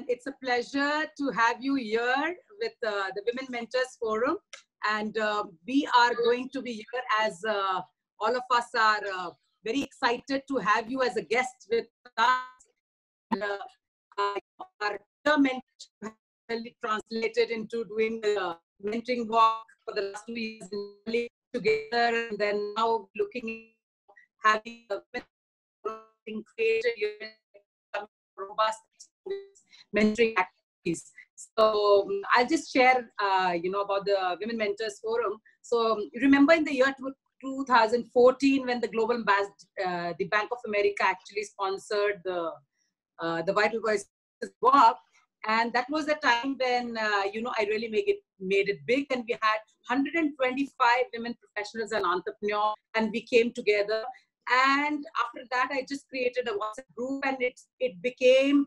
and it's a pleasure to have you here with the Women Mentors Forum. And we are going to be here as all of us are very excited to have you as a guest with us. And, our mentor translated into doing the mentoring walk for the last 2 years together, and then now looking at having a created robust mentoring activities. So I'll just share, about the Women Mentors Forum. So remember in the year 2014 when the Global the Bank of America actually sponsored the Vital Voices walk, and that was the time when I really made it big, and we had 125 women professionals and entrepreneurs, and we came together. And after that, I just created a WhatsApp group, and it became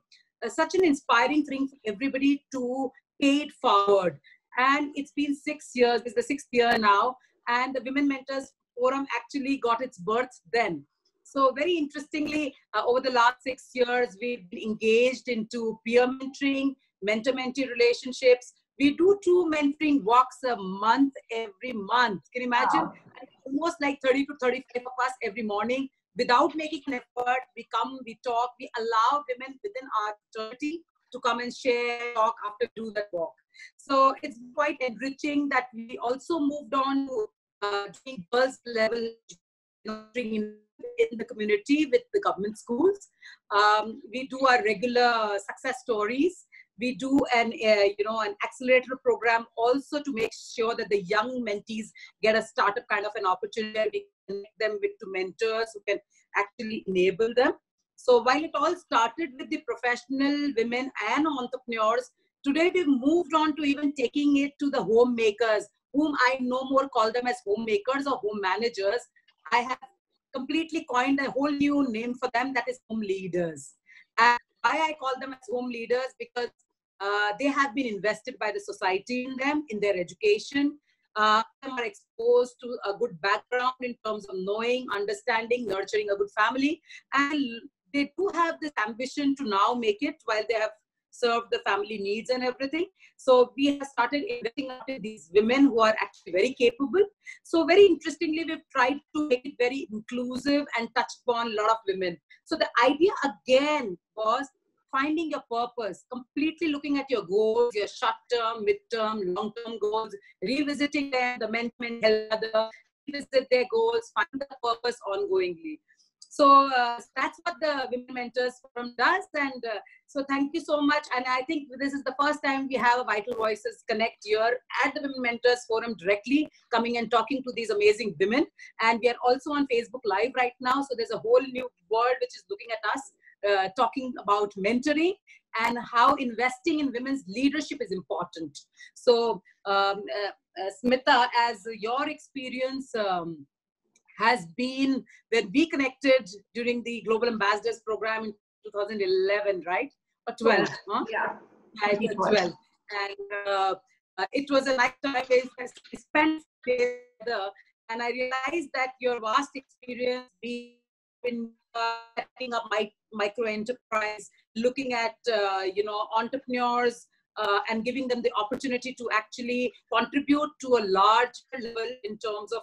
such an inspiring thing for everybody to pay it forward. And it's been 6 years, it's the 6th year now, and the Women Mentors Forum actually got its birth then. So very interestingly, over the last 6 years, we've been engaged into peer mentoring, mentor-mentee relationships. We do 2 mentoring walks a month, every month. Can you imagine? Wow. Almost like 30 to 35 of us every morning. Without making an effort, we come, we talk, we allow women within our fraternity to come and share, talk after do that walk. So it's quite enriching that we also moved on to doing girls level in the community with the government schools. We do our regular success stories. We do an accelerator program also to make sure that the young mentees get a startup kind of an opportunity. We connect them with mentors who can actually enable them. So while it all started with the professional women and entrepreneurs, today we've moved on to even taking it to the homemakers, whom I no more call them as homemakers or home managers. I have completely coined a whole new name for them, that is home leaders. And why I call them as home leaders? Because they have been invested by the society in them, in their education. They are exposed to a good background in terms of knowing, understanding, nurturing a good family. And they do have this ambition to now make it while they have served the family needs and everything. So we have started investing in these women who are actually very capable. So very interestingly, we've tried to make it very inclusive and touch upon a lot of women. So the idea again was finding your purpose, completely looking at your goals, your short-term, mid-term, long-term goals, revisiting them, the mentor, revisit their goals, find the purpose ongoingly. So that's what the Women Mentors Forum does. And so thank you so much. And I think this is the first time we have a Vital Voices Connect here at the Women Mentors Forum directly coming and talking to these amazing women. And we are also on Facebook Live right now. So there's a whole new world which is looking at us, talking about mentoring and how investing in women's leadership is important. So Smita, as your experience has been when we connected during the Global Ambassadors Program in 2011, right? Or 12? Huh? Yeah. I think 12. And it was a lifetime we spent together. And I realized that your vast experience being setting up micro enterprise, looking at entrepreneurs and giving them the opportunity to actually contribute to a large level in terms of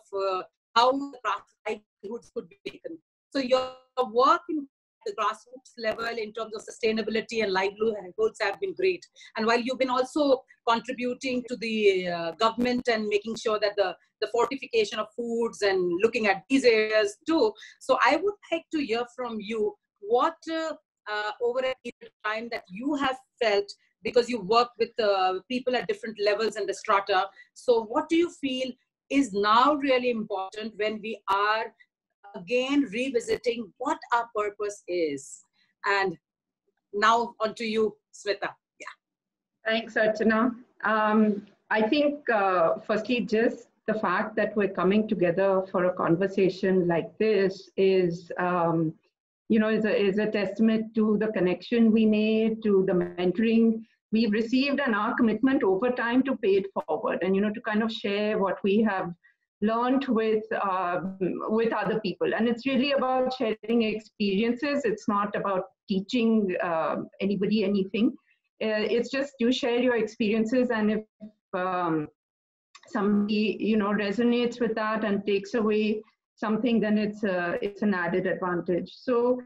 how the livelihoods could be taken. So your work in the grassroots level in terms of sustainability and livelihoods have been great. And while you've been also contributing to the government and making sure that the fortification of foods and looking at these areas too. So I would like to hear from you what over a period of time that you have felt, because you work with people at different levels and the strata. So what do you feel is now really important when we are again revisiting what our purpose is? And now on to you, Smita. Yeah. Thanks, Archana. I think firstly, just the fact that we're coming together for a conversation like this is, is a testament to the connection we made, to the mentoring we've received, and our commitment over time to pay it forward and, to kind of share what we have learned with other people. And it's really about sharing experiences. It's not about teaching anybody anything. It's just you share your experiences, and if somebody resonates with that and takes away something, then it's an added advantage. So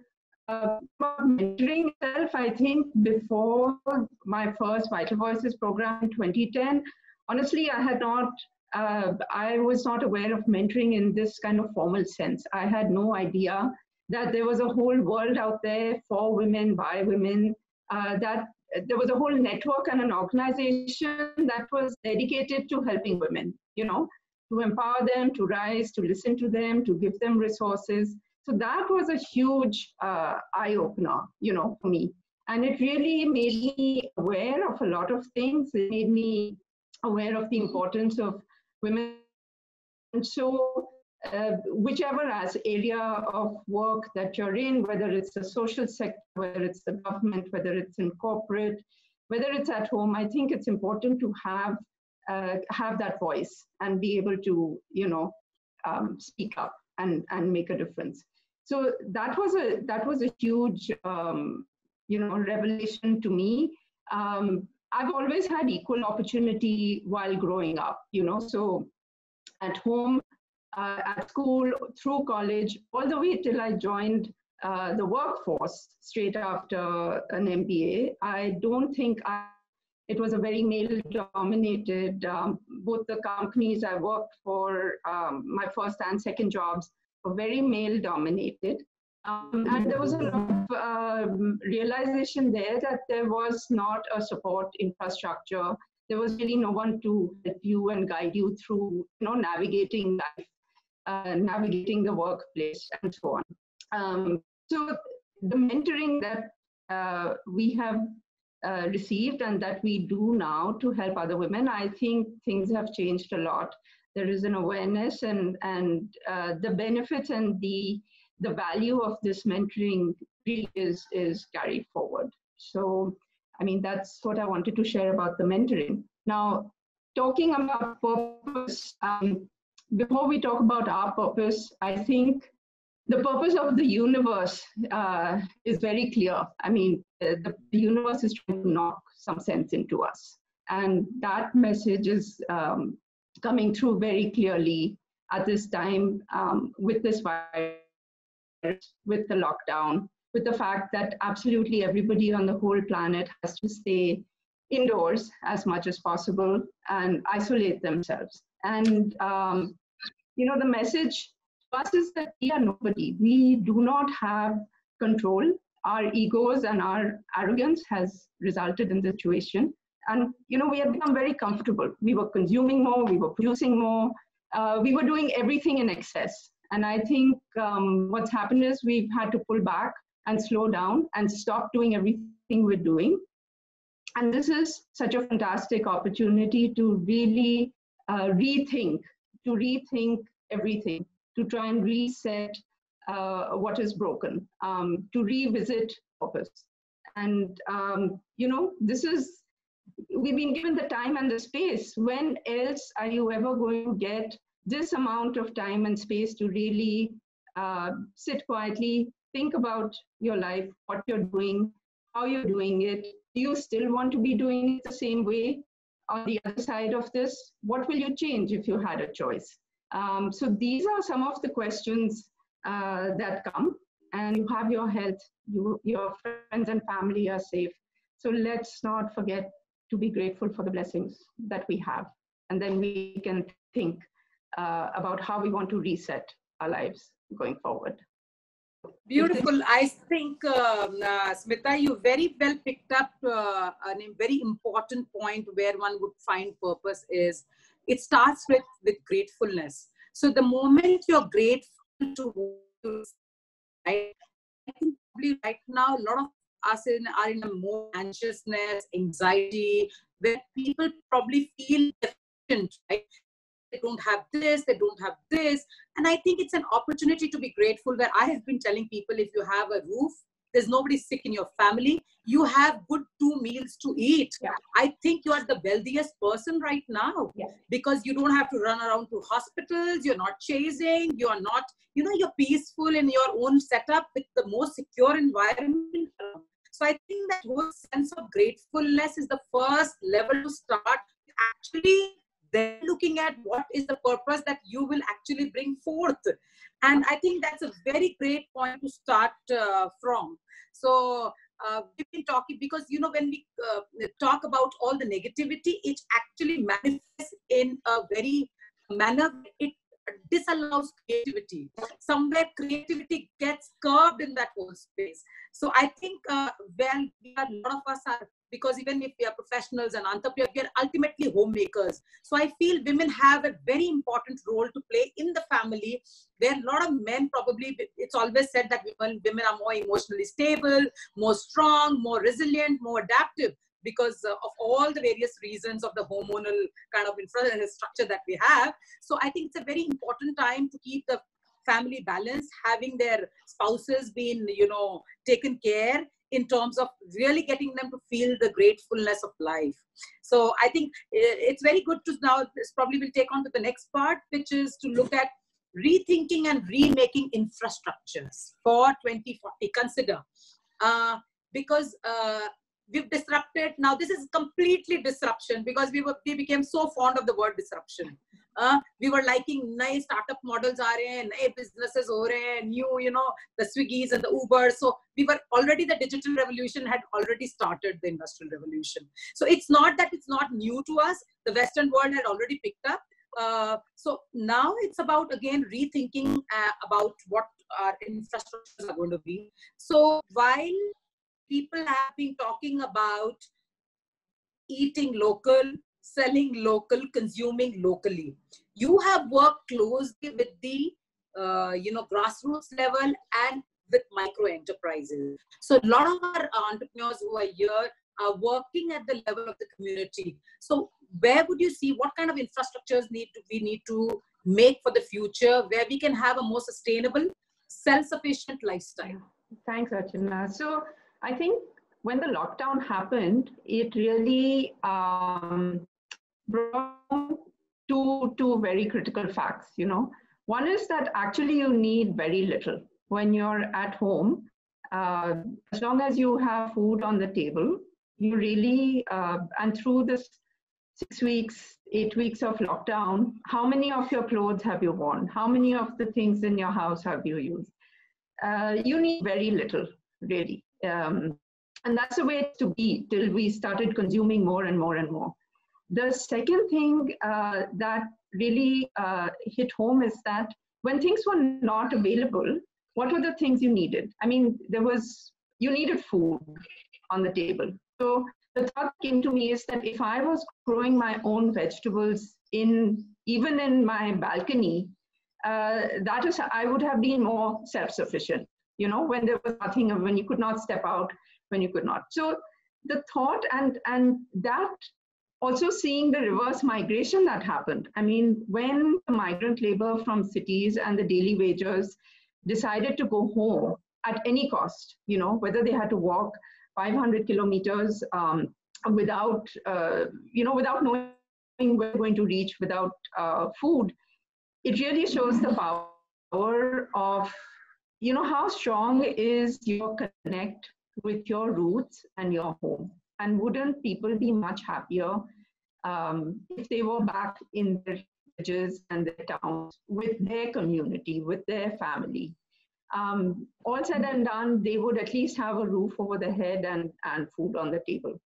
mentoring itself, I think before my first Vital Voices program in 2010, honestly, I was not aware of mentoring in this kind of formal sense. I had no idea that there was a whole world out there for women, by women, that there was a whole network and an organization that was dedicated to helping women, to empower them, to rise, to listen to them, to give them resources. So that was a huge eye-opener, for me. And it really made me aware of a lot of things. It made me aware of the importance of women. And so whichever area of work that you're in, whether it's the social sector, whether it's the government, whether it's in corporate, whether it's at home, I think it's important to have that voice and be able to, speak up and make a difference. So that was a huge, revelation to me. I've always had equal opportunity while growing up, so at home, at school, through college, all the way till I joined the workforce straight after an MBA. I don't think it was a very male-dominated, both the companies I worked for, my first and second jobs, were very male-dominated. And there was a lot of realization there that there was not a support infrastructure. There was really no one to help you and guide you through, navigating life, navigating the workplace, and so on. So the mentoring that we have received and that we do now to help other women, I think things have changed a lot. There is an awareness, and the benefits and the value of this mentoring really is carried forward. So, I mean, that's what I wanted to share about the mentoring. Now, talking about purpose, before we talk about our purpose, I think the purpose of the universe is very clear. I mean, the universe is trying to knock some sense into us. And that message is coming through very clearly at this time with this virus, with the lockdown, with the fact that absolutely everybody on the whole planet has to stay indoors as much as possible and isolate themselves. And, the message to us is that we are nobody. We do not have control. Our egos and our arrogance has resulted in the situation. And, we have become very comfortable. We were consuming more, we were producing more, we were doing everything in excess. And I think what's happened is we've had to pull back and slow down and stop doing everything we're doing. And this is such a fantastic opportunity to really rethink everything, to try and reset what is broken, to revisit purpose. And, we've been given the time and the space. When else are you ever going to get this amount of time and space to really sit quietly, think about your life, what you're doing, how you're doing it? Do you still want to be doing it the same way? On the other side of this, what will you change if you had a choice? So these are some of the questions that come, and you have your health, your friends and family are safe. So let's not forget to be grateful for the blessings that we have. And then we can think about how we want to reset our lives going forward. Beautiful. I think, Smita, you very well picked up a very important point where one would find purpose is, it starts with gratefulness. So the moment you're grateful to, I think probably right now, a lot of us are in a more anxiousness, anxiety, where people probably feel deficient, right? They don't have this, they don't have this. And I think it's an opportunity to be grateful, where I have been telling people, if you have a roof, there's nobody sick in your family, you have good 2 meals to eat. Yeah. I think you are the wealthiest person right now, because you don't have to run around to hospitals, you're not chasing, you're not, you're peaceful in your own setup with the most secure environment. So I think that whole sense of gratefulness is the first level to start actually then looking at what is the purpose that you will actually bring forth. And I think that's a very great point to start from. So we've been talking, because when we talk about all the negativity, it actually manifests in a very manner, it disallows creativity. Somewhere creativity gets curbed in that whole space. So I think a lot of us are, because even if we are professionals and entrepreneurs, we are ultimately homemakers. So I feel women have a very important role to play in the family, where a lot of men probably, it's always said that women are more emotionally stable, more strong, more resilient, more adaptive, because of all the various reasons of the hormonal kind of infrastructure that we have. So I think it's a very important time to keep the family balanced, having their spouses being, taken care, in terms of really getting them to feel the gratefulness of life. So I think it's very good to now, this probably will take on to the next part, which is to look at rethinking and remaking infrastructures for 2040. Consider, because we've disrupted. Now this is completely disruption, because we became so fond of the word disruption. We were liking nice startup models are in, businesses ho rahe hain, new, the Swiggies and the Ubers. So we were already, the digital revolution had already started, the industrial revolution. So it's not that it's not new to us. The Western world had already picked up. So now it's about, again, rethinking about what our infrastructures are going to be. So while people have been talking about eating local, selling local, consuming locally, you have worked closely with the grassroots level and with micro enterprises. So a lot of our entrepreneurs who are here are working at the level of the community. So where would you see, what kind of infrastructures we need to make for the future, where we can have a more sustainable, self-sufficient lifestyle? Thanks, Archana. So I think when the lockdown happened, it really brought two very critical facts. One is that actually you need very little when you're at home. As long as you have food on the table, you really, and through this 6 weeks, 8 weeks of lockdown, how many of your clothes have you worn? How many of the things in your house have you used? You need very little, really. And that's the way it's to be till we started consuming more and more and more. The second thing that really hit home is that when things were not available, what were the things you needed? I mean, you needed food on the table. So the thought came to me is that if I was growing my own vegetables even in my balcony, I would have been more self-sufficient, when there was nothing, when you could not step out, when you could not. So the thought and that also seeing the reverse migration that happened. I mean, when the migrant labor from cities and the daily wagers decided to go home at any cost, whether they had to walk 500 kilometers without knowing where they're going to reach, without food, it really shows the power of, how strong is your connect with your roots and your home. And wouldn't people be much happier if they were back in their villages and their towns with their community, with their family? All said and done, they would at least have a roof over their head and food on the table.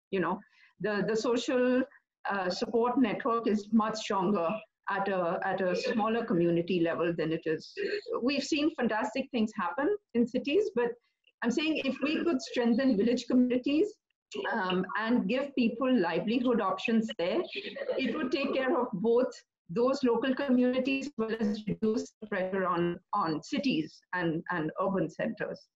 The social support network is much stronger at a smaller community level than it is. We've seen fantastic things happen in cities, but I'm saying if we could strengthen village communities and give people livelihood options there, it would take care of both those local communities as well as reduce the pressure on cities and urban centers.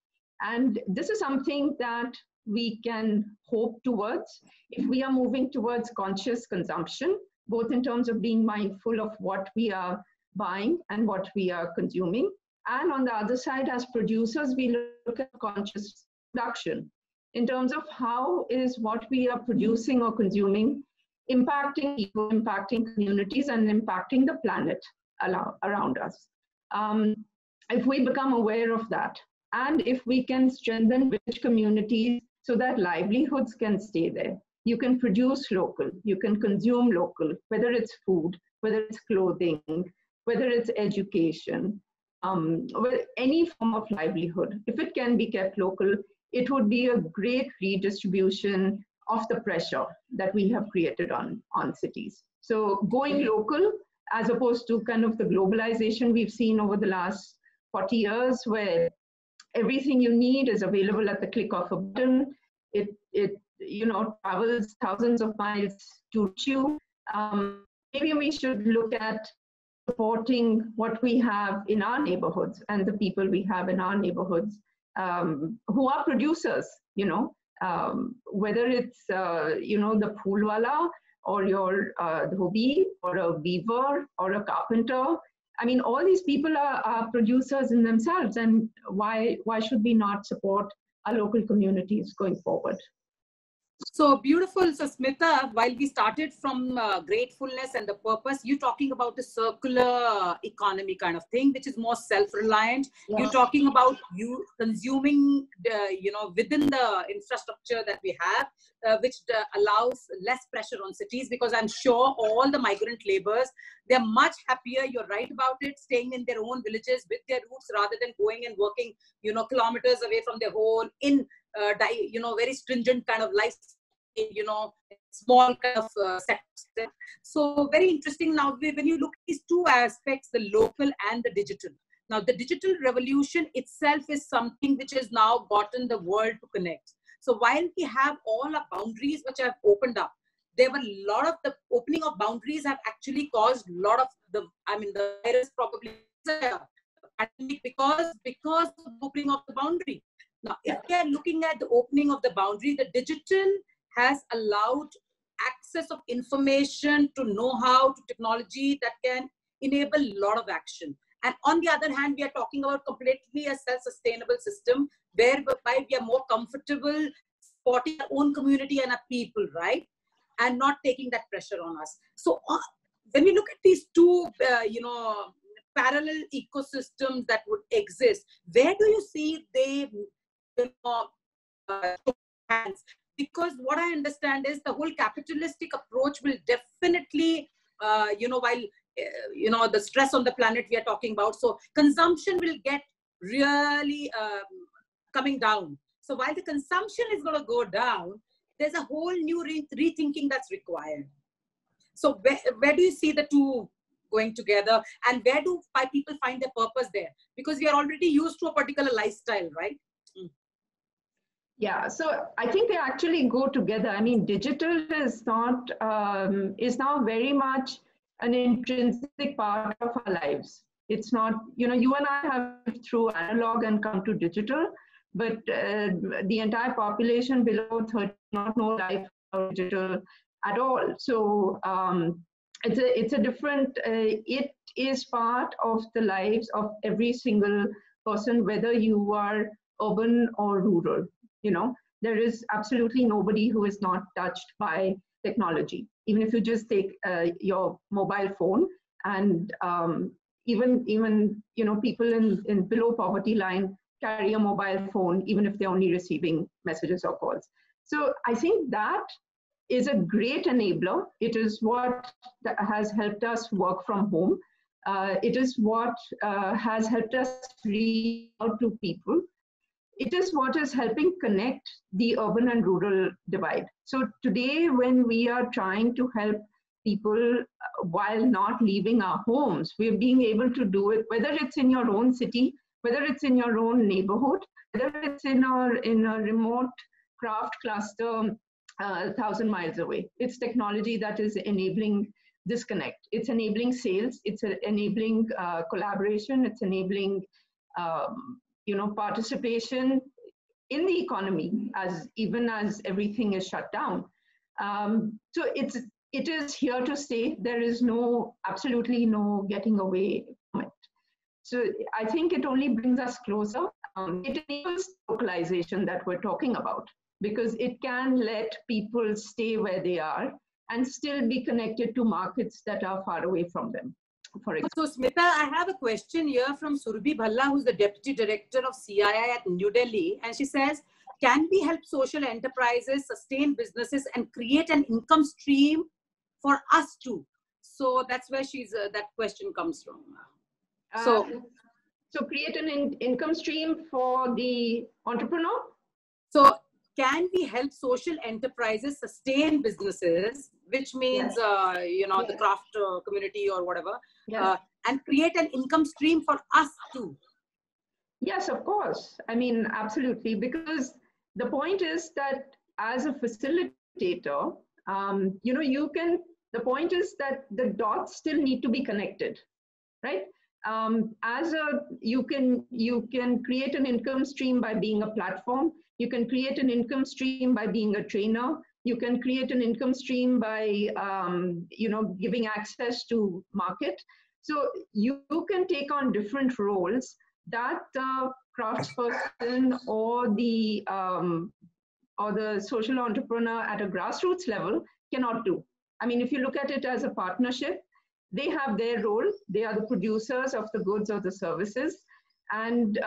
And this is something that we can hope towards if we are moving towards conscious consumption, both in terms of being mindful of what we are buying and what we are consuming. And on the other side, as producers, we look at conscious production in terms of how is what we are producing or consuming impacting people, impacting communities, and impacting the planet around us. If we become aware of that, and if we can strengthen village communities so that livelihoods can stay there. You can produce local, you can consume local, whether it's food, whether it's clothing, whether it's education, any form of livelihood. If it can be kept local, it would be a great redistribution of the pressure that we have created on cities. So going local, as opposed to kind of the globalization we've seen over the last 40 years, where everything you need is available at the click of a button. It travels thousands of miles to you. Maybe we should look at supporting what we have in our neighborhoods and the people we have in our neighborhoods who are producers, whether it's, the poolwala or your dhobi or a weaver or a carpenter. I mean, all these people are producers in themselves, and why should we not support our local communities going forward? So beautiful. So Smita, while we started from gratefulness and the purpose, you're talking about the circular economy kind of thing, which is more self-reliant. Yeah. You're talking about you consuming, within the infrastructure that we have, which allows less pressure on cities, because I'm sure all the migrant laborers, they're much happier, you're right about it, staying in their own villages with their roots rather than going and working, kilometers away from their home in very stringent kind of life, small kind of setups. So very interesting. Now, when you look at these two aspects, the local and the digital. Now, the digital revolution itself is something which has now gotten the world to connect. So while we have all our boundaries which have opened up, there were a lot of the opening of boundaries have actually caused a lot of the virus probably because of the opening of the boundary. Now, if we are looking at the opening of the boundary, the digital has allowed access of information to know-how, to technology that can enable a lot of action. And on the other hand, we are talking about completely a self-sustainable system whereby we are more comfortable supporting our own community and our people, right? And not taking that pressure on us. So when we look at these two, parallel ecosystems that would exist, where do you see they hands? Because what I understand is the whole capitalistic approach will definitely, while the stress on the planet we are talking about, so consumption will get really coming down. So while the consumption is going to go down, there's a whole new rethinking that's required. So where do you see the two going together, and where do people find their purpose there? Because we are already used to a particular lifestyle, right? Yeah, so I think they actually go together. I mean, digital is not is now very much an intrinsic part of our lives. It's not, you and I have lived through analog and come to digital, but the entire population below 30 not know life or digital at all. So it's a different. It is part of the lives of every single person, whether you are urban or rural. There is absolutely nobody who is not touched by technology. Even if you just take your mobile phone, and even people in below poverty line carry a mobile phone, even if they're only receiving messages or calls. So I think that is a great enabler. It is what has helped us work from home. It is what has helped us reach out to people. It is what is helping connect the urban and rural divide. So today, when we are trying to help people while not leaving our homes, we're being able to do it, whether it's in your own city, whether it's in your own neighborhood, whether it's in a remote craft cluster 1,000 miles away. It's technology that is enabling this connect. It's enabling sales. It's enabling collaboration. It's enabling participation in the economy even as everything is shut down. So it is here to stay. There is absolutely no getting away from it. So I think it only brings us closer. It enables localization that we're talking about, because it can let people stay where they are and still be connected to markets that are far away from them. So Smita, I have a question here from Surbhi Bhalla, who's the Deputy Director of CII at New Delhi. And she says, can we help social enterprises sustain businesses and create an income stream for us too? So that's where that question comes from. So create an income stream for the entrepreneur? So can we help social enterprises sustain businesses, which means, the craft community or whatever, and create an income stream for us too? Yes, of course. I mean, absolutely. Because the point is that as a facilitator, the point is that the dots still need to be connected, right? You can create an income stream by being a platform. You can create an income stream by being a trainer. You can create an income stream by, giving access to market. So you can take on different roles that the craftsperson or the social entrepreneur at a grassroots level cannot do. I mean, if you look at it as a partnership, they have their role. They are the producers of the goods or the services. And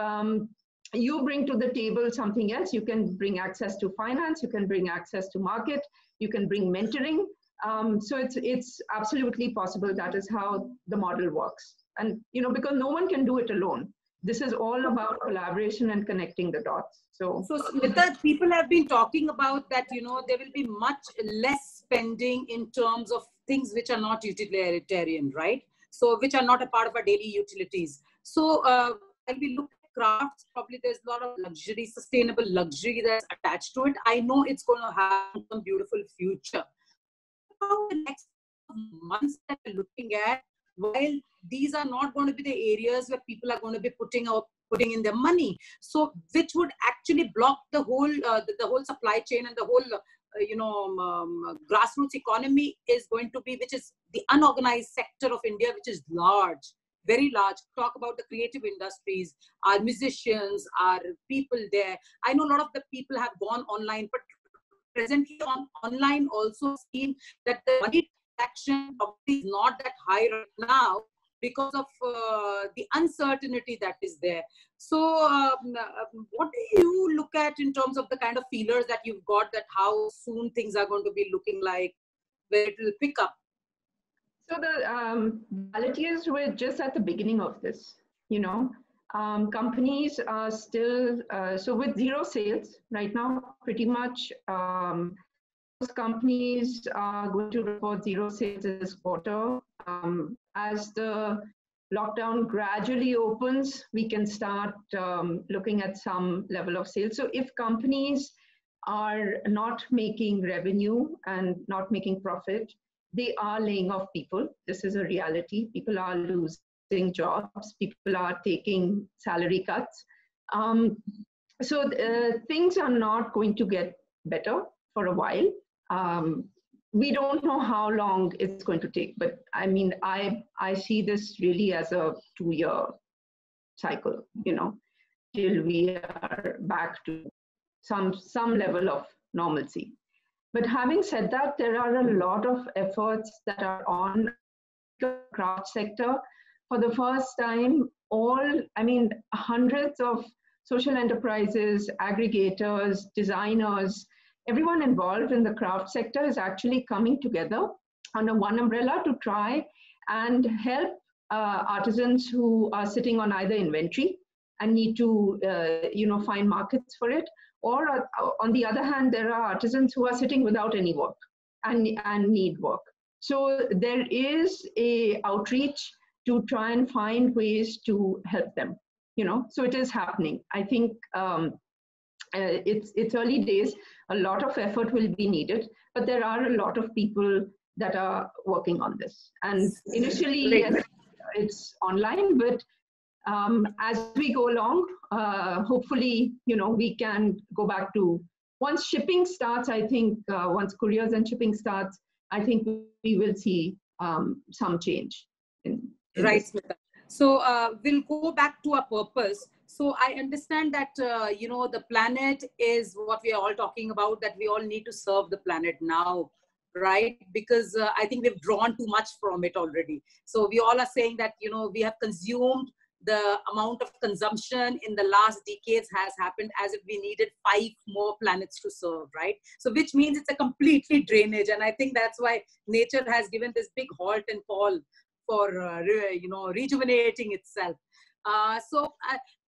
you bring to the table something else. You can bring access to finance. You can bring access to market. You can bring mentoring. So it's absolutely possible. That is how the model works. And, because no one can do it alone. This is all about collaboration and connecting the dots. So Smita, people have been talking about that, there will be much less spending in terms of things which are not utilitarian, right? So which are not a part of our daily utilities. So when we look at crafts, probably there's a lot of luxury, sustainable luxury that's attached to it. I know it's going to have some beautiful future. How the next months that we're looking at, while these are not going to be the areas where people are going to be putting in their money, so which would actually block the whole supply chain and the whole grassroots economy is going to be, which is the unorganized sector of India, which is large, very large. Talk about the creative industries, our musicians, our people there. I know a lot of the people have gone online, but presently online also seen that the money transaction is not that high right now because of the uncertainty that is there. So what do you look at in terms of the kind of feelers that you've got, that how soon things are going to be looking like, where it will pick up? So the reality is we're just at the beginning of this, companies are still, so with zero sales right now, pretty much most companies are going to report zero sales this quarter. As the lockdown gradually opens, we can start looking at some level of sales. So if companies are not making revenue and not making profit, they are laying off people. This is a reality. People are losing jobs. People are taking salary cuts. So things are not going to get better for a while. We don't know how long it's going to take, but I mean, I see this really as a 2-year cycle, till we are back to some level of normalcy. But having said that, there are a lot of efforts that are on the craft sector. For the first time, hundreds of social enterprises, aggregators, designers, everyone involved in the craft sector is actually coming together under one umbrella to try and help artisans who are sitting on either inventory and need to find markets for it, or on the other hand, there are artisans who are sitting without any work and need work. So there is a outreach to try and find ways to help them, so it is happening. I think it's early days. A lot of effort will be needed, but there are a lot of people that are working on this. And initially, yes, it's online, but as we go along, hopefully, we can go back to, once shipping starts, I think, once couriers and shipping starts, I think we will see some change. Right, Smita. So we'll go back to our purpose. So I understand that, the planet is what we are all talking about, that we all need to serve the planet now, right? Because I think we've drawn too much from it already. So we all are saying that, we have consumed the amount of consumption in the last decades has happened as if we needed 5 more planets to serve, right? So which means it's a completely drainage. And I think that's why nature has given this big halt and call for, rejuvenating itself. So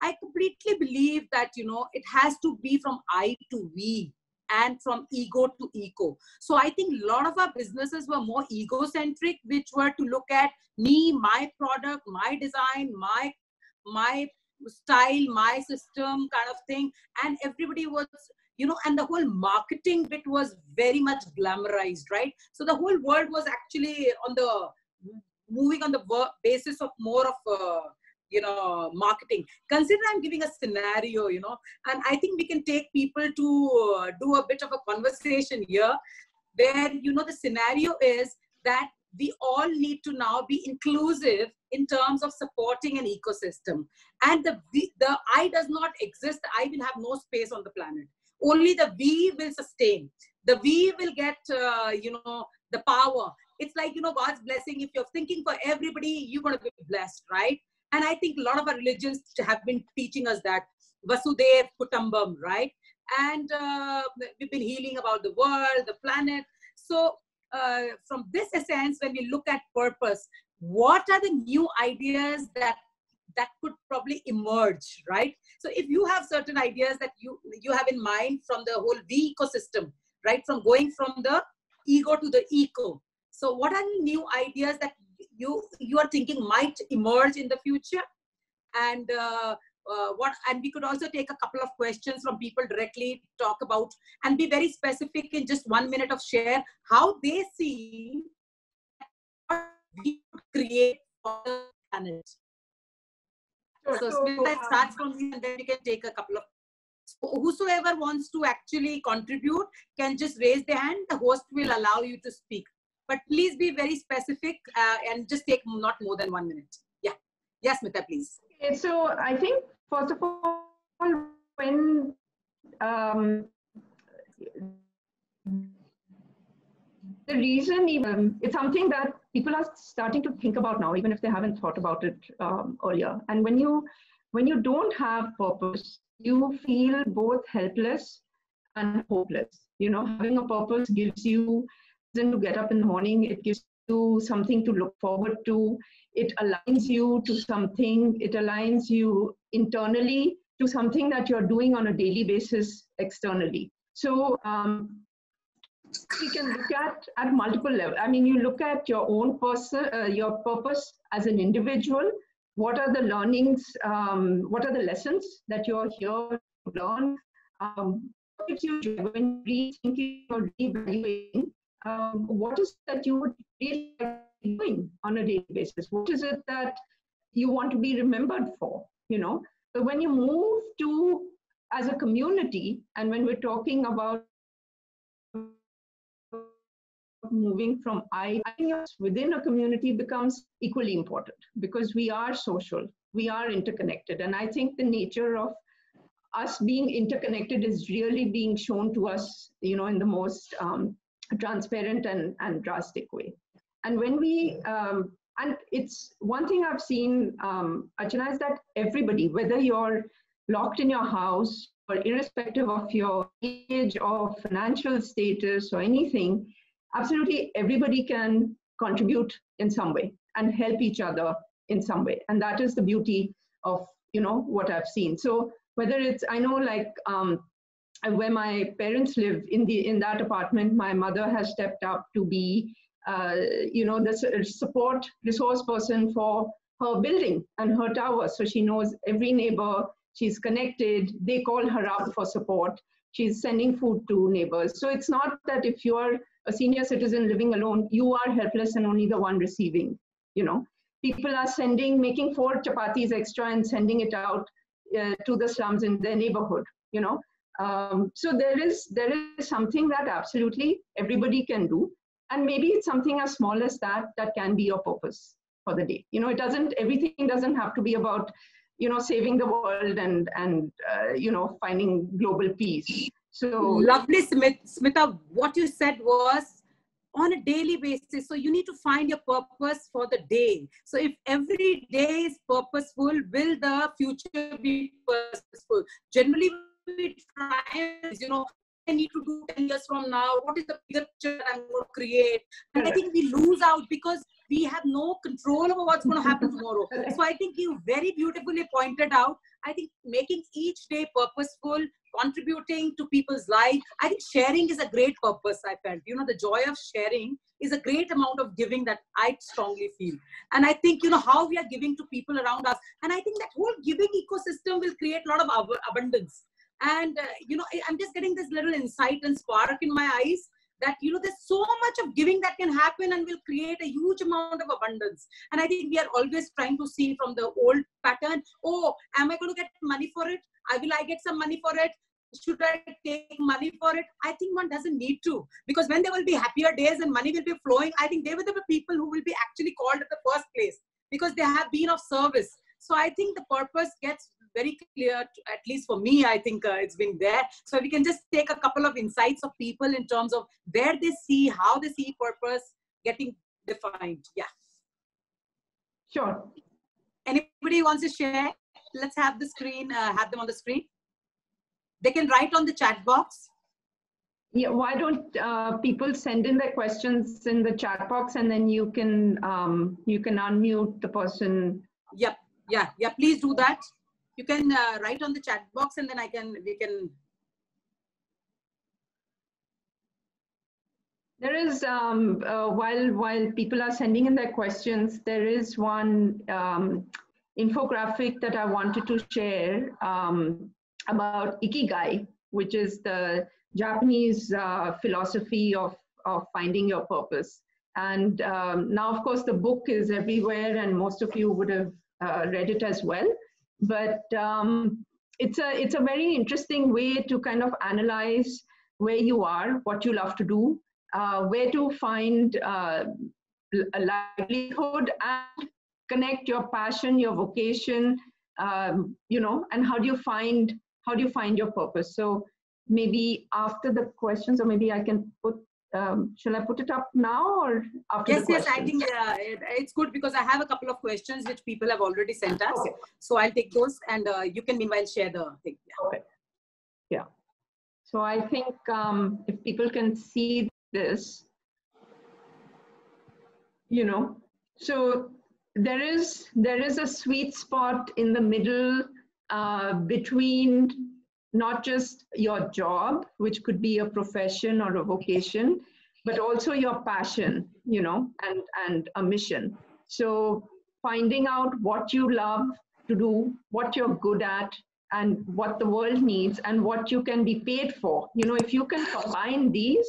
I completely believe that, it has to be from I to we and from ego to eco. So I think a lot of our businesses were more egocentric, which were to look at me, my product, my design, my style, my system kind of thing. And everybody was, and the whole marketing bit was very much glamorized, right? So the whole world was actually moving on the basis of more of, marketing. Consider I'm giving a scenario, and I think we can take people to do a bit of a conversation here where, the scenario is that we all need to now be inclusive in terms of supporting an ecosystem. And the I does not exist. I will have no space on the planet. Only the we will sustain. The we will get, the power. It's like, God's blessing. If you're thinking for everybody, you're going to be blessed, right? And I think a lot of our religions have been teaching us that Vasudhaiva Kutumbakam, right? And we've been healing about the world, the planet. So from this essence, when we look at purpose, what are the new ideas that could probably emerge, right? So if you have certain ideas that you have in mind from the whole V ecosystem, right? From going from the ego to the eco. So what are the new ideas that you are thinking might emerge in the future? And and we could also take a couple of questions from people directly, talk about, and be very specific in just 1 minute of share how they see what we create for the planet. So Smita, starts from me, and then we can take a couple of. So whosoever wants to actually contribute can just raise their hand. The host will allow you to speak. But please be very specific and just take not more than 1 minute. Yeah. Yes, Smita, please. Okay, so I think, first of all, when the reason, even it's something that people are starting to think about now, even if they haven't thought about it earlier. And when you don't have purpose, you feel both helpless and hopeless. Having a purpose gives you to get up in the morning. It gives you something to look forward to. It aligns you to something. It aligns you internally to something that you're doing on a daily basis externally. So you can look at multiple levels. I mean, you look at your own your purpose as an individual. What are the learnings? What are the lessons that you're here to learn? What gives you joy when rethinking or reevaluating? What is that you would really like to be doing on a daily basis? What is it that you want to be remembered for? So when you move to as a community, and when we're talking about moving from I think within a community becomes equally important, because we are social, we are interconnected. And I think the nature of us being interconnected is really being shown to us, in the most transparent and drastic way. And when we, and it's one thing I've seen, Archana, is that everybody, whether you're locked in your house or irrespective of your age or financial status or anything, absolutely everybody can contribute in some way and help each other in some way. And that is the beauty of, what I've seen. So whether it's, I know, like, where my parents live, in that apartment, my mother has stepped up to be, the support resource person for her building and her tower. So she knows every neighbor, she's connected, they call her out for support. She's sending food to neighbors. So it's not that if you're a senior citizen living alone, you are helpless and only the one receiving, People are making 4 chapatis extra and sending it out to the slums in their neighborhood, So there is something that absolutely everybody can do. And maybe it's something as small as that can be your purpose for the day. Everything doesn't have to be about, saving the world and finding global peace. So lovely, Smita. What you said was on a daily basis. So you need to find your purpose for the day. So if every day is purposeful, will the future be purposeful? Generally, we try, I need to do 10 years from now. What is the bigger picture I'm going to create? And I think we lose out because we have no control over what's going to happen tomorrow. So I think you very beautifully pointed out, I think making each day purposeful, contributing to people's life. I think sharing is a great purpose, I felt. The joy of sharing is a great amount of giving that I strongly feel. And I think, how we are giving to people around us. And I think that whole giving ecosystem will create a lot of abundance. And, I'm just getting this little insight and spark in my eyes that, there's so much of giving that can happen and will create a huge amount of abundance. And I think we are always trying to see from the old pattern, oh, am I going to get money for it? Will I get some money for it? Should I take money for it? I think one doesn't need to, because when there will be happier days and money will be flowing, I think they will be the people who will be actually called at the first place because they have been of service. So I think the purpose gets very clear, at least for me. I think it's been there. So we can just take a couple of insights of people in terms of where they see, how they see purpose getting defined. Yeah. Sure. Anybody wants to share? Let's have the screen, have them on the screen. They can write on the chat box. Yeah, why don't people send in their questions in the chat box, and then you can unmute the person. Yep. Yeah. Please do that. You can write on the chat box, and then we can. There is while people are sending in their questions, there is one infographic that I wanted to share about Ikigai, which is the Japanese philosophy of finding your purpose. And now, of course, the book is everywhere, and most of you would have read it as well. But it's a very interesting way to kind of analyze where you are, what you love to do, where to find a livelihood, and connect your passion, your vocation, and how do you find your purpose. So maybe after the questions, or maybe I can put, shall I put it up now or after the questions? Yes, I think it's good because I have a couple of questions which people have already sent us. Okay. So I'll take those, and you can meanwhile share the thing. Yeah. Okay. Yeah. So I think if people can see this, so there is a sweet spot in the middle between not just your job, which could be a profession or a vocation, but also your passion, and a mission. So finding out what you love to do, what you're good at, and what the world needs, and what you can be paid for. If you can combine these,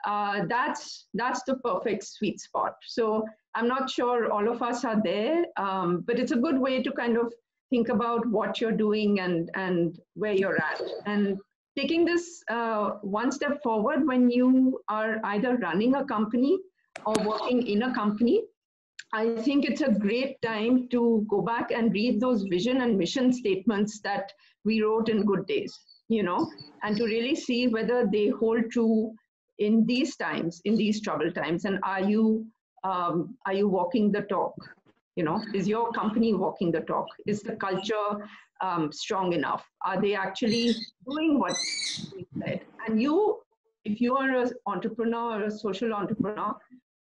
that's the perfect sweet spot. So I'm not sure all of us are there, but it's a good way to kind of think about what you're doing and where you're at. And taking this one step forward, when you are either running a company or working in a company, I think it's a great time to go back and read those vision and mission statements that we wrote in good days, and to really see whether they hold true in these times, in these troubled times. And are you walking the talk? Is your company walking the talk? Is the culture strong enough? Are they actually doing what we said? And if you are an entrepreneur or a social entrepreneur,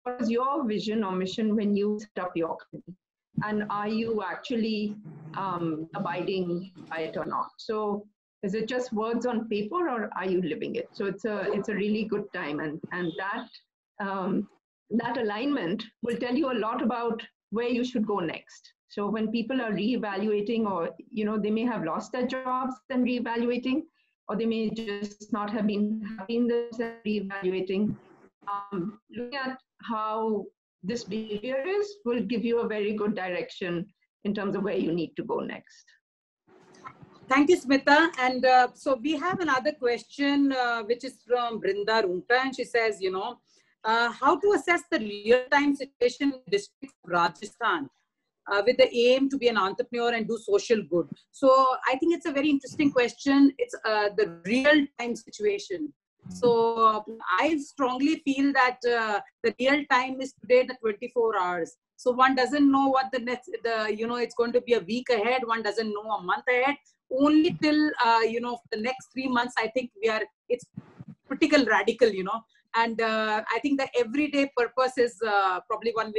what is your vision or mission when you set up your company? And are you actually abiding by it or not? So is it just words on paper, or are you living it? So it's a really good time, and that alignment will tell you a lot about where you should go next. So when people are reevaluating, or they may have lost their jobs and reevaluating, or they may just not have been happy in this and reevaluating, looking at how this behavior is will give you a very good direction in terms of where you need to go next. Thank you, Smita. And so we have another question, which is from Brinda Runta, and she says, how to assess the real-time situation in the district of Rajasthan with the aim to be an entrepreneur and do social good. So I think it's a very interesting question. It's the real-time situation. So I strongly feel that the real time is today, the 24 hours. So one doesn't know what the next, it's going to be a week ahead. One doesn't know a month ahead. Only till, the next 3 months, I think it's critical radical, And I think the everyday purpose is probably one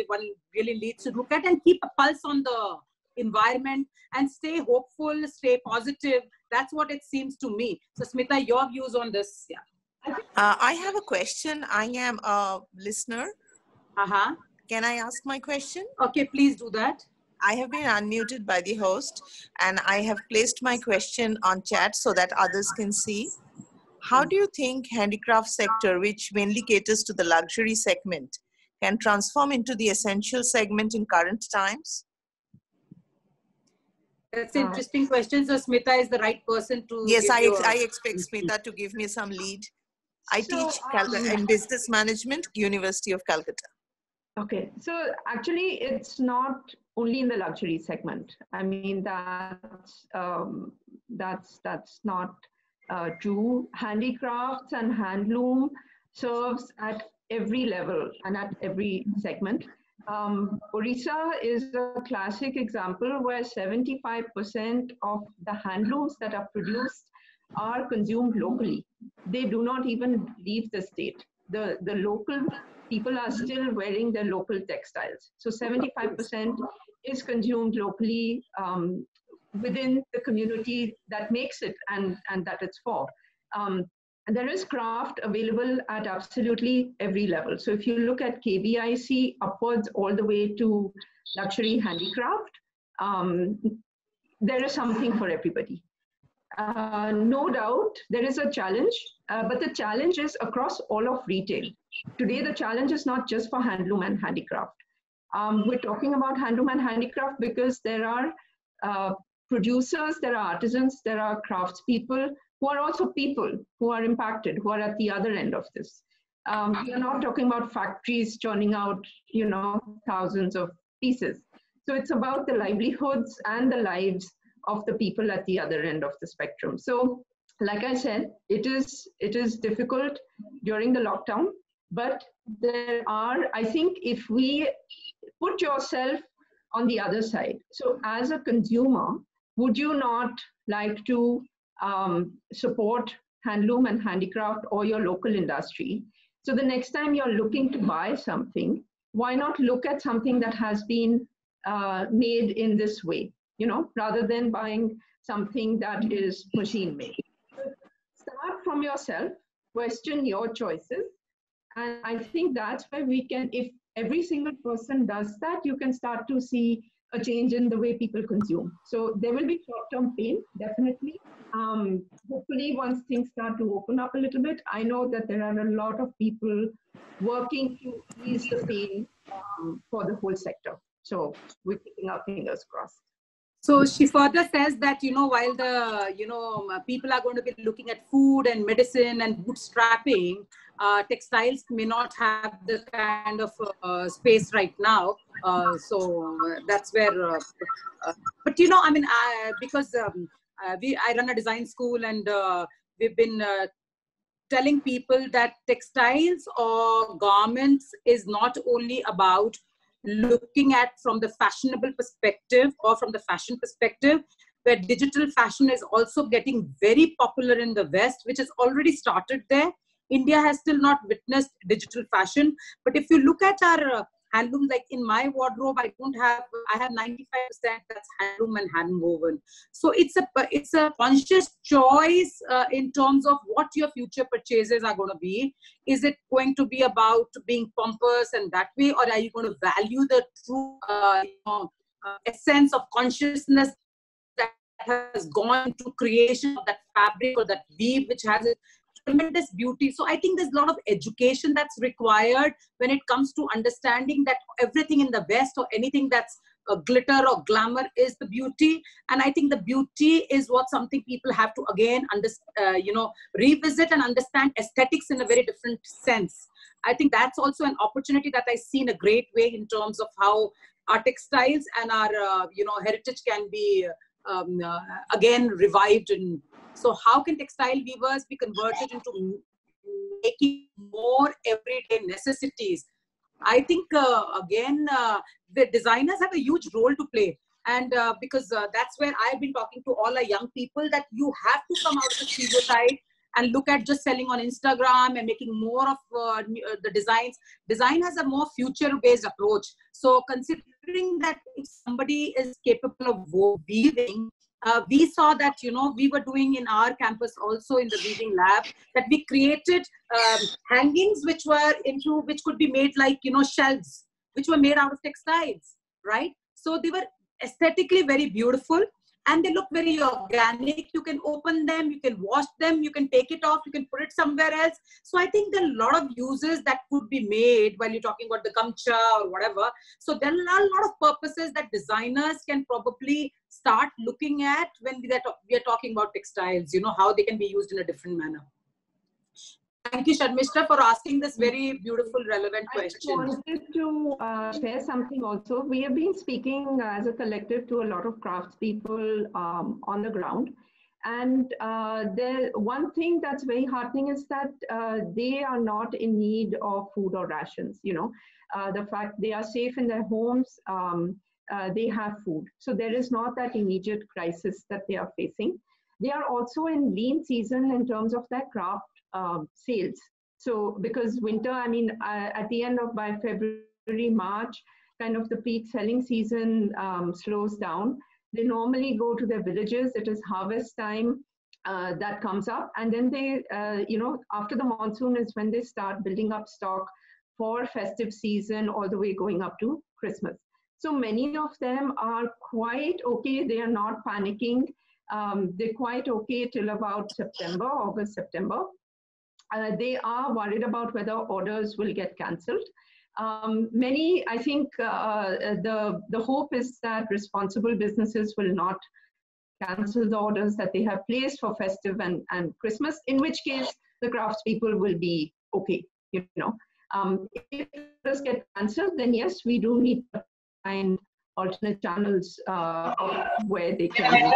really needs to look at and keep a pulse on the environment and stay hopeful, stay positive. That's what it seems to me. So Smita, your views on this? Yeah. I have a question. I am a listener. Uh-huh. Can I ask my question? Okay, please do that. I have been unmuted by the host and I have placed my question on chat so that others can see. How do you think handicraft sector, which mainly caters to the luxury segment, can transform into the essential segment in current times? That's an interesting question. So Smita is the right person to Yes, give I expect Smita to give me some lead. I teach in business management, University of Calcutta. Okay, so actually it's not only in the luxury segment. I mean, that's not true. Handicrafts and handloom serves at every level and at every segment. Orissa is a classic example where 75% of the handlooms that are produced are consumed locally. They do not even leave the state. The local people are still wearing their local textiles. So 75% is consumed locally within the community that makes it and that it's for. And there is craft available at absolutely every level. So if you look at KVIC upwards all the way to luxury handicraft, there is something for everybody. No doubt there is a challenge, but the challenge is across all of retail. Today, the challenge is not just for handloom and handicraft. We're talking about handloom and handicraft because there are producers, there are artisans, there are craftspeople who are also people who are impacted, who are at the other end of this. We are not talking about factories churning out, thousands of pieces. So it's about the livelihoods and the lives of the people at the other end of the spectrum. So, like I said, it is difficult during the lockdown, but there are, I think, if we put yourself on the other side. So as a consumer, would you not like to support handloom and handicraft or your local industry? So the next time you're looking to buy something, why not look at something that has been made in this way, rather than buying something that is machine made. Start from yourself, question your choices. And I think that's where we can, if every single person does that, you can start to see a change in the way people consume. So there will be short-term pain, definitely. Hopefully, once things start to open up a little bit, I know that there are a lot of people working to ease the pain for the whole sector. So we're keeping our fingers crossed. So she further says that, while the, people are going to be looking at food and medicine and bootstrapping, textiles may not have the kind of space right now. So that's where, but because I run a design school and we've been telling people that textiles or garments is not only about looking at from the fashionable perspective or from the fashion perspective, where digital fashion is also getting very popular in the West, which has already started there. India has still not witnessed digital fashion. But if you look at our handloom, like in my wardrobe, I have 95% that's handloom and handwoven. So it's a conscious choice in terms of what your future purchases are going to be. Is it going to be about being pompous and that way, or are you going to value the true essence of consciousness that has gone to creation of that fabric or that weave, which has a tremendous beauty? So I think there's a lot of education that's required when it comes to understanding that everything in the West or anything that's glitter or glamour is the beauty. And I think the beauty is what something people have to again revisit and understand aesthetics in a very different sense. I think that's also an opportunity that I see in a great way in terms of how our textiles and our heritage can be again revived. And so how can textile weavers be converted into making more everyday necessities. I think, again, the designers have a huge role to play. And because that's where I've been talking to all our young people, that you have to come out of the stereotype and look at just selling on Instagram and making more of the designs. Design has a more future-based approach. So considering that if somebody is capable of weaving, we saw that, we were doing in our campus also in the weaving lab, that we created hangings which could be made like, shelves, which were made out of textiles, right? So they were aesthetically very beautiful and they look very organic. You can open them, you can wash them, you can take it off, you can put it somewhere else. So I think there are a lot of uses that could be made while you're talking about the gamcha or whatever. So there are a lot of purposes that designers can probably start looking at when we are talking about textiles, how they can be used in a different manner. Thank you, Sharmishta, for asking this very beautiful, relevant question. I wanted to share something also. We have been speaking as a collective to a lot of craftspeople on the ground. And one thing that's very heartening is that they are not in need of food or rations. The fact they are safe in their homes, they have food. So there is not that immediate crisis that they are facing. They are also in lean season in terms of their craft sales. So because winter, at the end of by February, March, kind of the peak selling season slows down. They normally go to their villages. It is harvest time that comes up. And then they, after the monsoon is when they start building up stock for festive season all the way going up to Christmas. So many of them are quite okay. They are not panicking. They're quite okay till about August, September. They are worried about whether orders will get cancelled. I think the hope is that responsible businesses will not cancel the orders that they have placed for festive and Christmas, in which case the craftspeople will be okay. If orders get cancelled, then yes, we do need to find alternate channels where they can.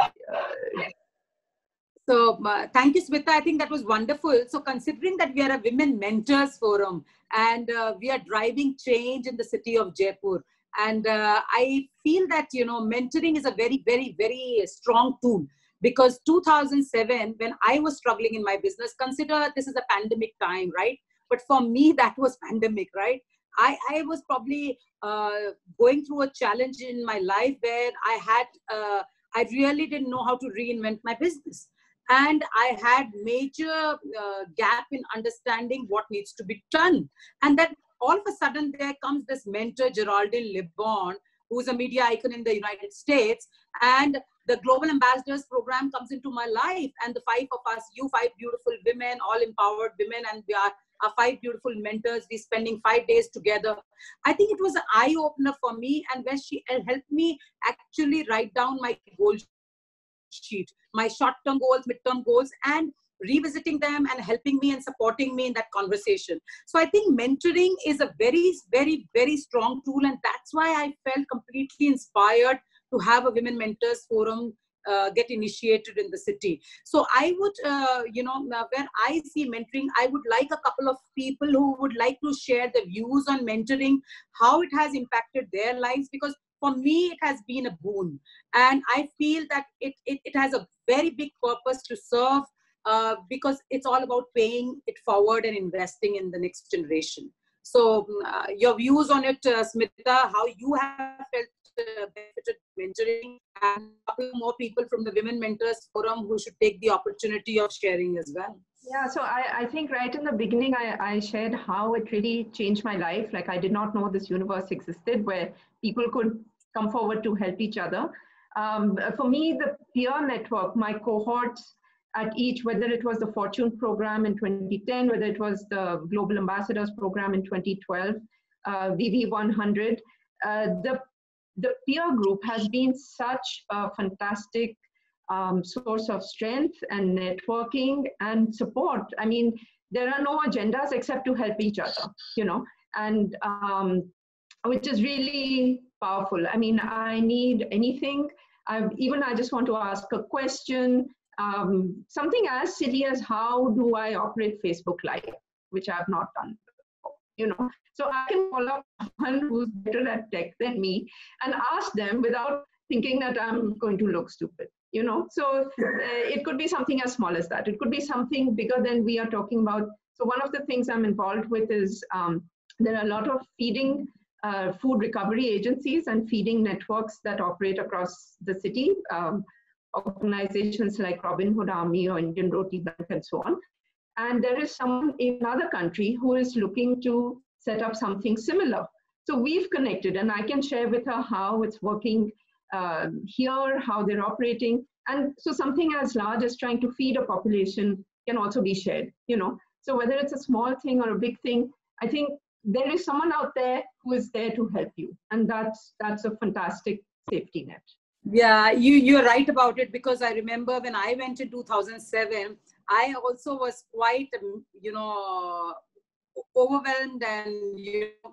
So thank you, Smita. I think that was wonderful. So considering that we are a Women Mentors Forum and we are driving change in the city of Jaipur, and I feel that, mentoring is a very, very, very strong tool, because 2007, when I was struggling in my business, consider this is a pandemic time, right? But for me, that was pandemic, right? I was probably going through a challenge in my life where I really didn't know how to reinvent my business. And I had major gap in understanding what needs to be done. And then all of a sudden there comes this mentor, Geraldine LeBon, who's a media icon in the United States. And the Global Ambassadors Program comes into my life. And the five of us, you five beautiful women, all empowered women, and we are our five beautiful mentors. We're spending 5 days together. I think it was an eye-opener for me. And when she helped me actually write down my goal sheet, my short-term goals, mid-term goals, and revisiting them and helping me and supporting me in that conversation. So I think mentoring is a very, very, very strong tool. And that's why I felt completely inspired to have a Women Mentors Forum get initiated in the city. So I would, when I see mentoring, I would like a couple of people who would like to share their views on mentoring, how it has impacted their lives, because for me, it has been a boon. And I feel that it has a very big purpose to serve because it's all about paying it forward and investing in the next generation. So your views on it, Smita, how you have felt benefited mentoring, and a couple more people from the Women Mentors Forum who should take the opportunity of sharing as well. Yeah, so I think right in the beginning, I shared how it really changed my life. Like I did not know this universe existed where people could come forward to help each other. For me, the peer network, my cohorts at each, whether it was the Fortune program in 2010, whether it was the Global Ambassadors program in 2012, VV100, the peer group has been such a fantastic source of strength and networking and support. I mean, there are no agendas except to help each other, and which is really powerful. I mean, I need anything. I just want to ask a question. something as silly as how do I operate Facebook Live, which I've not done before, you know. So I can call up someone who's better at tech than me and ask them without thinking that I'm going to look stupid, you know. So it could be something as small as that. It could be something bigger than we are talking about. So one of the things I'm involved with is there are a lot of feeding food recovery agencies and feeding networks that operate across the city, organizations like Robin Hood Army or Indian Roti Bank and so on. And there is someone in another country who is looking to set up something similar. So we've connected, and I can share with her how it's working here, how they're operating. And so something as large as trying to feed a population can also be shared, you know. So whether it's a small thing or a big thing, I think there is someone out there who is there to help you. And that's a fantastic safety net. Yeah, you're right about it, because I remember when I went in 2007, I also was quite, you know, overwhelmed, and you know,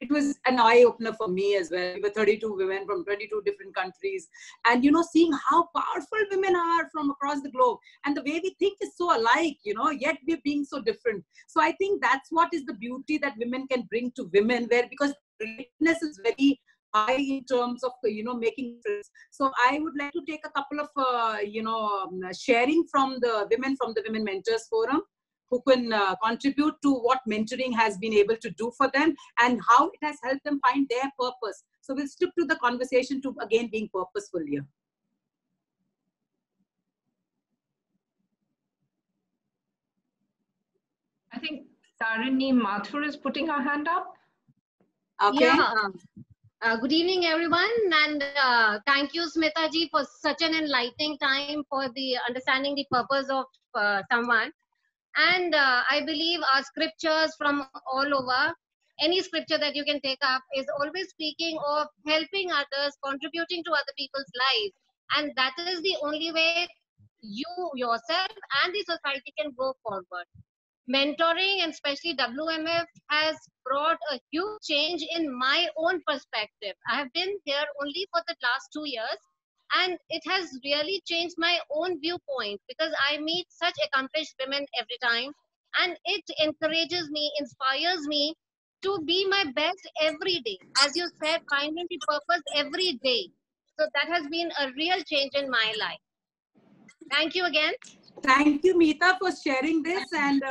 it was an eye opener for me as well. We were 32 women from 22 different countries, and you know, seeing how powerful women are from across the globe, and the way we think is so alike, you know, yet we're being so different. So I think that's what is the beauty that women can bring to women, where because relatedness is very high in terms of, you know, making friends. So I would like to take a couple of you know, sharing from the Women Mentors Forum, who can contribute to what mentoring has been able to do for them and how it has helped them find their purpose. So we'll stick to the conversation to again being purposeful here. I think Tarini Mathur is putting her hand up. Okay. Yeah. Good evening, everyone, and thank you, Smita ji, for such an enlightening time for the understanding the purpose of someone. And I believe our scriptures from all over, any scripture that you can take up is always speaking of helping others, contributing to other people's lives, and that is the only way you yourself and the society can go forward. Mentoring, and especially WMF, has brought a huge change in my own perspective. I have been here only for the last 2 years, and it has really changed my own viewpoint, because I meet such accomplished women every time, and it encourages me, inspires me to be my best every day. As you said, finding the purpose every day. So that has been a real change in my life. Thank you again. Thank you, Meeta, for sharing this. And,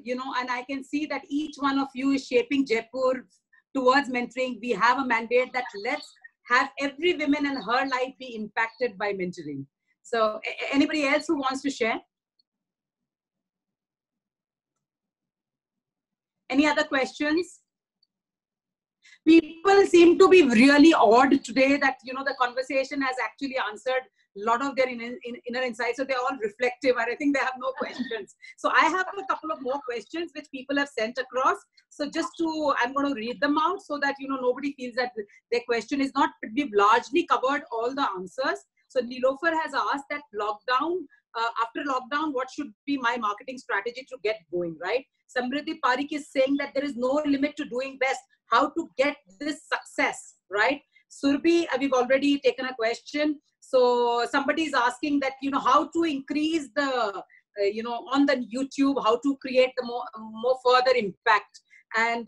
you know, and I can see that each one of you is shaping Jaipur towards mentoring. We have a mandate that let's have every woman in her life be impacted by mentoring. So anybody else who wants to share? Any other questions? People seem to be really awed today that, you know, the conversation has actually answered a lot of their inner insights. So they're all reflective, and I think they have no questions. So I have a couple of more questions which people have sent across. So just to, I'm going to read them out so that, you know, nobody feels that their question is not, we've largely covered all the answers. So Nilofer has asked that lockdown, after lockdown, what should be my marketing strategy to get going, right? Samriddhi Parikh is saying that there is no limit to doing best. How to get this success, right? Surbhi, we've already taken a question. So somebody is asking that, you know, how to increase the, you know, on the YouTube, how to create the more further impact. And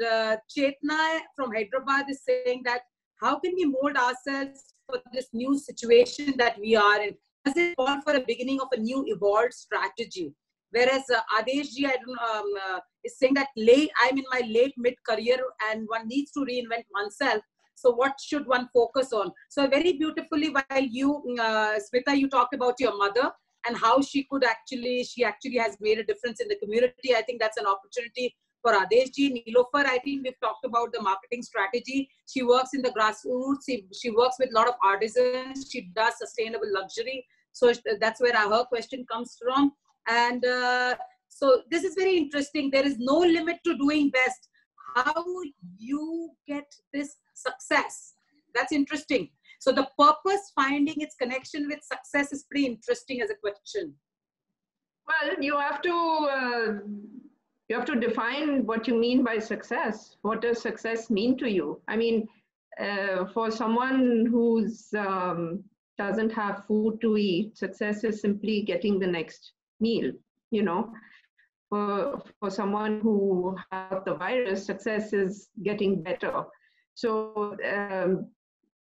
Chetna from Hyderabad is saying that, how can we mold ourselves for this new situation that we are in? Does it call for a beginning of a new evolved strategy? Whereas Adesh ji is saying that I'm in my late mid-career and one needs to reinvent oneself. So what should one focus on? So very beautifully, while you, Smita, you talked about your mother and how she actually has made a difference in the community. I think that's an opportunity for Adesh ji. Nilofer, I think we've talked about the marketing strategy. She works in the grassroots. She works with a lot of artisans. She does sustainable luxury. So that's where her question comes from. And so this is very interesting. There is no limit to doing best. How you get this success? That's interesting. So the purpose, finding its connection with success, is pretty interesting as a question. Well, you have to define what you mean by success. What does success mean to you? I mean, for someone who's doesn't have food to eat, success is simply getting the next meal, you know. For someone who has the virus, success is getting better. So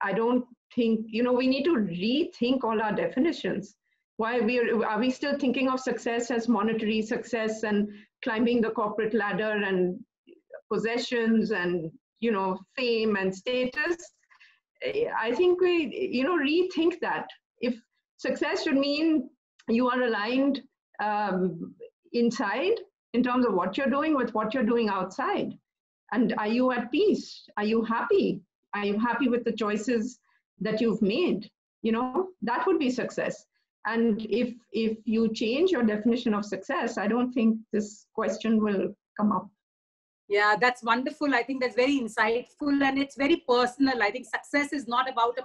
I don't think, you know, we need to rethink all our definitions. Why are we still thinking of success as monetary success and climbing the corporate ladder and possessions and, you know, fame and status? I think we, you know, rethink that. If success should mean you are aligned inside in terms of what you're doing with what you're doing outside. And are you at peace? Are you happy? Are you happy with the choices that you've made? You know, that would be success. And if you change your definition of success, I don't think this question will come up. Yeah, that's wonderful. I think that's very insightful and it's very personal. I think success is not about a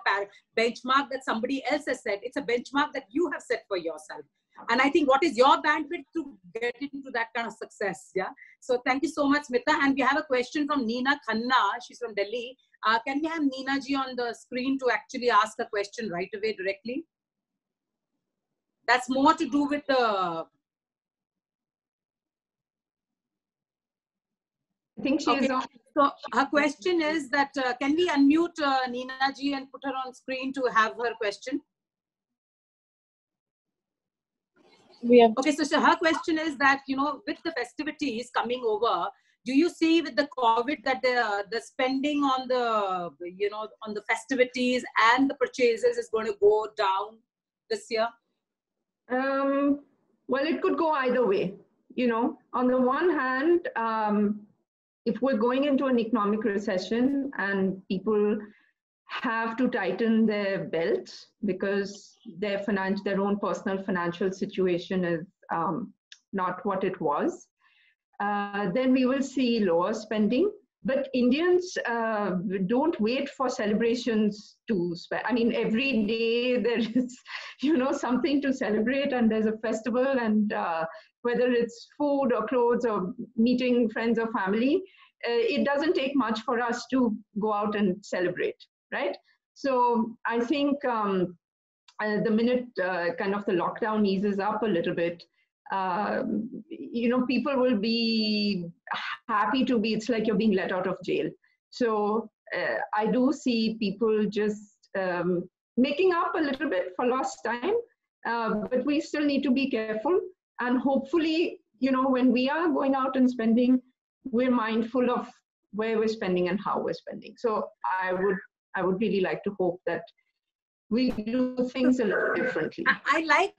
benchmark that somebody else has set. It's a benchmark that you have set for yourself. And I think what is your bandwidth to get into that kind of success? Yeah. So thank you so much, Smita. And we have a question from Neena Khanna. She's from Delhi. Can we have Neena ji on the screen to actually ask a question right away directly? That's more to do with the... I think she is on. So her question is that, can we unmute Neena ji and put her on screen to have her question? Okay, so her question is that, you know, with the festivities coming over, do you see with the COVID that the spending on the, you know, on the festivities and the purchases is going to go down this year? Well, it could go either way. You know, on the one hand, if we're going into an economic recession and people have to tighten their belts because their own personal financial situation is not what it was, then we will see lower spending. But Indians don't wait for celebrations to spend. I mean, every day there is, you know, something to celebrate, and there's a festival, and whether it's food or clothes or meeting friends or family, it doesn't take much for us to go out and celebrate, right? So I think the minute kind of the lockdown eases up a little bit, you know, people will be happy to be, it's like you're being let out of jail. So I do see people just making up a little bit for lost time, but we still need to be careful. And hopefully, you know, when we are going out and spending, we're mindful of where we're spending and how we're spending. So I would really like to hope that we do things a little differently. I like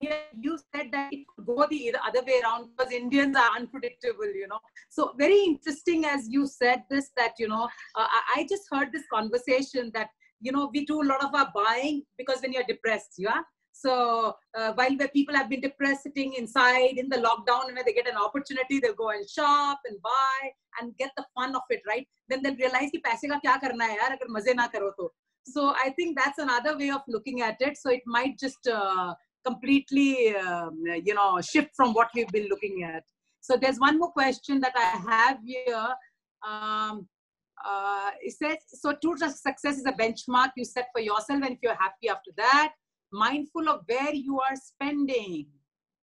you said that it could go the other way around because Indians are unpredictable, you know. So very interesting as you said this, that, you know, I just heard this conversation that, you know, we do a lot of our buying because when you're depressed, yeah. So while the people have been depressed sitting inside in the lockdown, and when they get an opportunity, they'll go and shop and buy and get the fun of it, right? Then they'll realize ki paise ka kya karna hai yaar, agar maze na karo to. So I think that's another way of looking at it. So it might just completely, you know, shift from what we've been looking at. So there's one more question that I have here. It says, so true success is a benchmark you set for yourself, and if you're happy after that, mindful of where you are spending.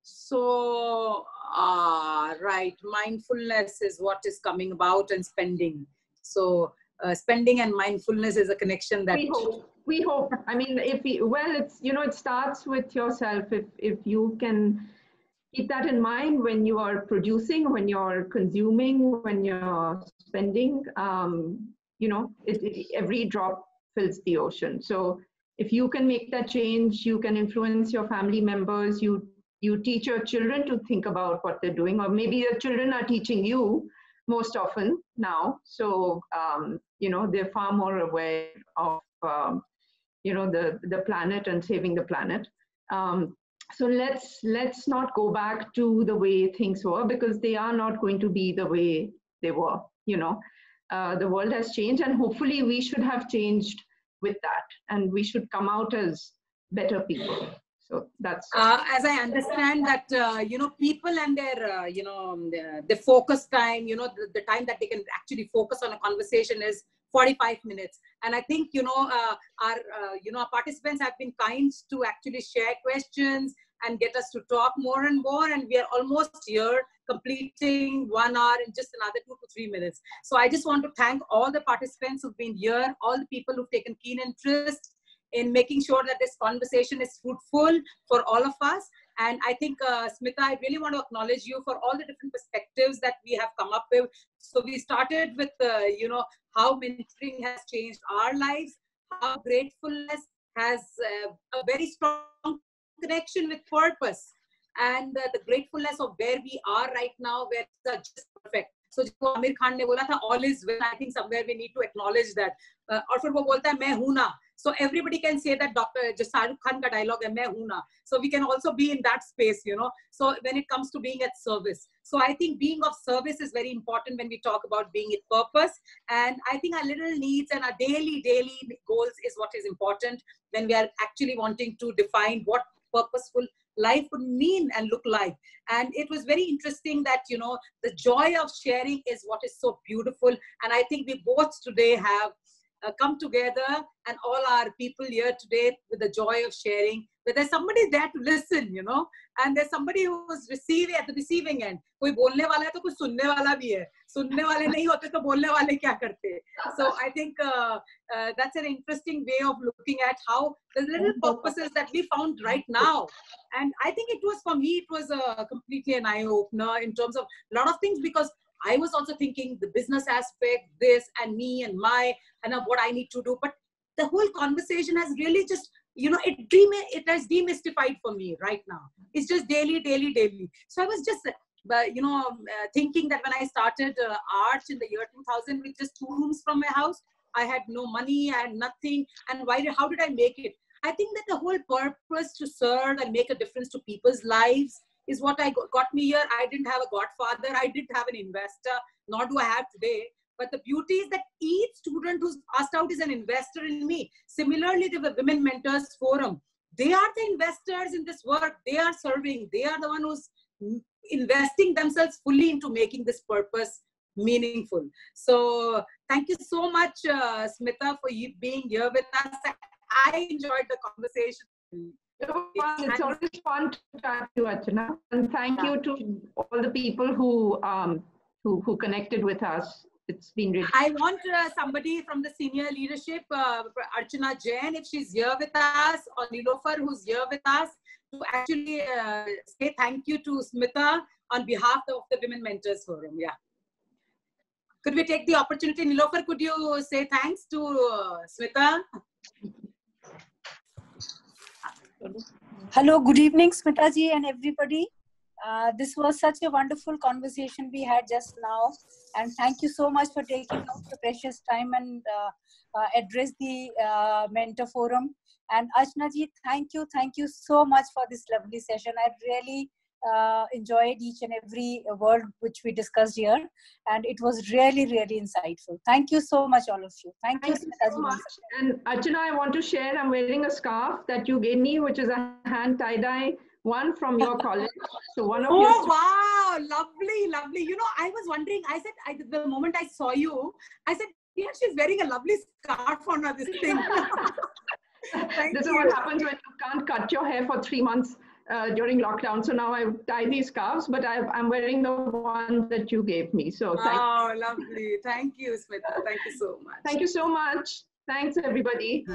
So, right, mindfulness is what is coming about, and spending. So spending and mindfulness is a connection that we hope. I mean, it's, you know, it starts with yourself. If you can keep that in mind when you are producing, when you're consuming, when you're spending, you know, every drop fills the ocean. So if you can make that change, you can influence your family members, you teach your children to think about what they're doing, or maybe your children are teaching you most often now. So, you know, they're far more aware of, you know, the planet and saving the planet. So let's not go back to the way things were, because they are not going to be the way they were, you know. The world has changed, and hopefully we should have changed with that, and we should come out as better people. So that's as I understand that you know, people and their you know, the focus time, you know, the time that they can actually focus on a conversation is 45 minutes. And I think, our participants have been kind to actually share questions and get us to talk more and more. And we are almost here, completing 1 hour in just another 2 to 3 minutes. So I just want to thank all the participants who've been here, all the people who've taken keen interest in making sure that this conversation is fruitful for all of us. And I think, Smita, I really want to acknowledge you for all the different perspectives that we have come up with. So we started with, how mentoring has changed our lives, how gratefulness has a very strong connection with purpose, and the gratefulness of where we are right now, where it's just perfect. So Amir Khan ne bola tha, all is well. I think somewhere we need to acknowledge that. Aur fir wo bolta hai, main hoon na. So everybody can say that just Shahrukh Khan ka dialogue hai, main hoon na. So we can also be in that space, So when it comes to being at service. So I think being of service is very important when we talk about being in purpose. And I think our little needs and our daily goals is what is important when we are actually wanting to define what purposeful life would mean and look like. And it was very interesting that, the joy of sharing is what is so beautiful. And I think we both today have come together, and all our people here today with the joy of sharing, but there's somebody there to listen, and there's somebody who's receiving at the receiving end. Koi bolne wala hai to koi sunne wala bhi hai. Sunne wale nahi hote to bolne wale kya karte. So I think that's an interesting way of looking at how the little purposes that we found right now. And I think it was, for me, it was completely an eye-opener in terms of a lot of things, because I was also thinking the business aspect, this and me and what I need to do. But the whole conversation has really just, it has demystified for me right now. It's just daily. So I was just, thinking that when I started Arch in the year 2000 with just 2 rooms from my house, I had no money, I had nothing. And how did I make it? I think that the whole purpose to serve and make a difference to people's lives is what got me here. I didn't have a godfather. I didn't have an investor, nor do I have today. But the beauty is that each student who's passed out is an investor in me. Similarly, to the Women Mentors Forum, they are the investors in this work. They are serving. They are the one who's investing themselves fully into making this purpose meaningful. So thank you so much, Smita, for you being here with us. I enjoyed the conversation. It's always fun to chat to you, Archana. And thank you to all the people who connected with us. It's been really. I want somebody from the senior leadership, Archana Jain, if she's here with us, or Nilofer, who's here with us, to actually say thank you to Smita on behalf of the Women Mentors Forum. Yeah. Could we take the opportunity? Nilofer, could you say thanks to Smita? Hello, good evening, Smita ji and everybody. This was such a wonderful conversation we had just now. And thank you so much for taking out the precious time and address the Mentor Forum. And Archana ji, thank you so much for this lovely session. I really enjoyed each and every word which we discussed here. And it was really, really insightful. Thank you so much, all of you. Thank you so much. And Archana, I want to share, I'm wearing a scarf that you gave me, which is a hand tie-dye one from your college. So one of your. Oh, wow. Lovely. I was wondering, I said, the moment I saw you, I said, yeah, she's wearing a lovely scarf on her, this thing. This is what happens when you can't cut your hair for 3 months during lockdown. So now I tie these scarves, but I'm wearing the one that you gave me. So lovely. Thank you, Smita. Thank you so much. Thank you so much. Thanks, everybody.